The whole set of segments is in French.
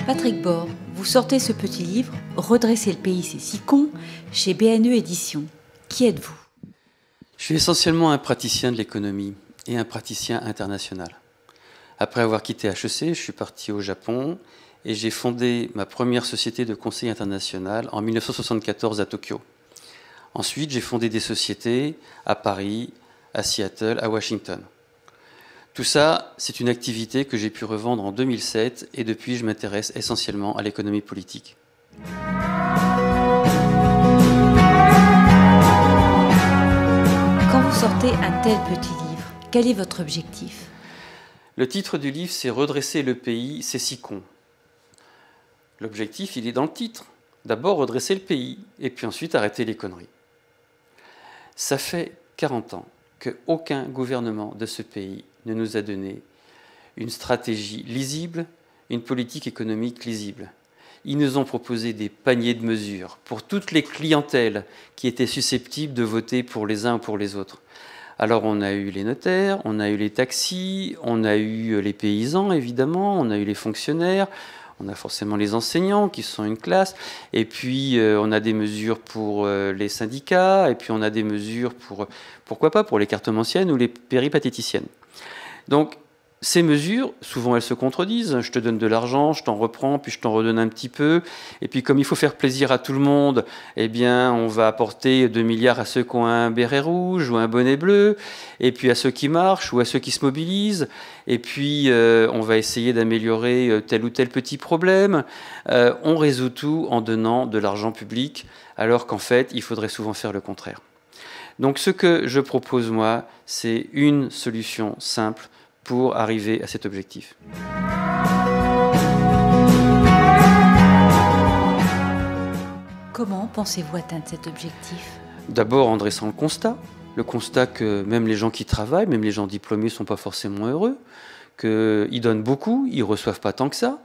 Patrick Bord, vous sortez ce petit livre, Redresser le pays, c'est si con, chez BNE Éditions. Qui êtes-vous? Je suis essentiellement un praticien de l'économie et un praticien international. Après avoir quitté HEC, je suis parti au Japon et j'ai fondé ma première société de conseil international en 1974 à Tokyo. Ensuite, j'ai fondé des sociétés à Paris, à Seattle, à Washington. Tout ça, c'est une activité que j'ai pu revendre en 2007 et depuis, je m'intéresse essentiellement à l'économie politique. Quand vous sortez un tel petit livre, quel est votre objectif? Le titre du livre, c'est « Redresser le pays, c'est si con ». L'objectif, il est dans le titre. D'abord, redresser le pays, et puis ensuite, arrêter les conneries. Ça fait 40 ans qu'aucun gouvernement de ce pays ne nous a donné une stratégie lisible, une politique économique lisible. Ils nous ont proposé des paniers de mesures pour toutes les clientèles qui étaient susceptibles de voter pour les uns ou pour les autres. Alors on a eu les notaires, on a eu les taxis, on a eu les paysans évidemment, on a eu les fonctionnaires, on a forcément les enseignants qui sont une classe, et puis on a des mesures pour les syndicats, et puis on a des mesures pour, pourquoi pas, pour les cartomanciennes ou les péripatéticiennes. Donc ces mesures, souvent elles se contredisent. Je te donne de l'argent, je t'en reprends, puis je t'en redonne un petit peu. Et puis comme il faut faire plaisir à tout le monde, eh bien on va apporter 2 milliards à ceux qui ont un béret rouge ou un bonnet bleu, et puis à ceux qui marchent ou à ceux qui se mobilisent. Et puis on va essayer d'améliorer tel ou tel petit problème. On résout tout en donnant de l'argent public, alors qu'en fait il faudrait souvent faire le contraire. Donc ce que je propose moi, c'est une solution simple pour arriver à cet objectif. Comment pensez-vous atteindre cet objectif? D'abord en dressant le constat que même les gens qui travaillent, même les gens diplômés ne sont pas forcément heureux, qu'ils donnent beaucoup, ils ne reçoivent pas tant que ça,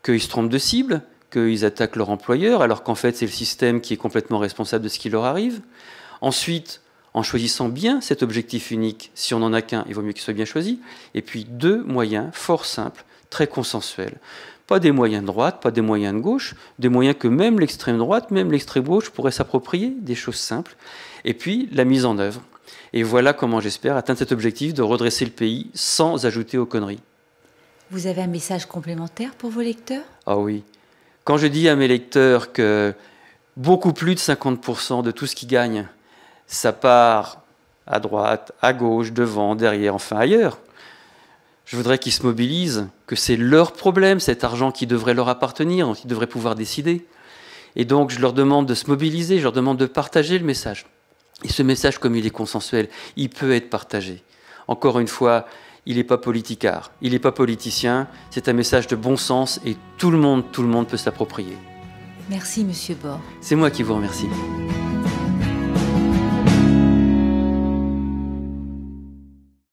qu'ils se trompent de cible, qu'ils attaquent leur employeur, alors qu'en fait c'est le système qui est complètement responsable de ce qui leur arrive. Ensuite, en choisissant bien cet objectif unique, si on n'en a qu'un, il vaut mieux qu'il soit bien choisi. Et puis 2 moyens fort simples, très consensuels. Pas des moyens de droite, pas des moyens de gauche, des moyens que même l'extrême droite, même l'extrême gauche pourraient s'approprier, des choses simples. Et puis la mise en œuvre. Et voilà comment j'espère atteindre cet objectif de redresser le pays sans ajouter aux conneries. Vous avez un message complémentaire pour vos lecteurs? Ah oui. Quand je dis à mes lecteurs que beaucoup plus de 50% de tout ce qu'ils gagnent, ça part à droite, à gauche, devant, derrière, enfin ailleurs. Je voudrais qu'ils se mobilisent, que c'est leur problème, cet argent qui devrait leur appartenir, dont ils devraient pouvoir décider. Et donc je leur demande de se mobiliser, je leur demande de partager le message. Et ce message, comme il est consensuel, il peut être partagé. Encore une fois, il n'est pas politicard, il n'est pas politicien, c'est un message de bon sens et tout le monde peut s'approprier. Merci Monsieur Bord. C'est moi qui vous remercie.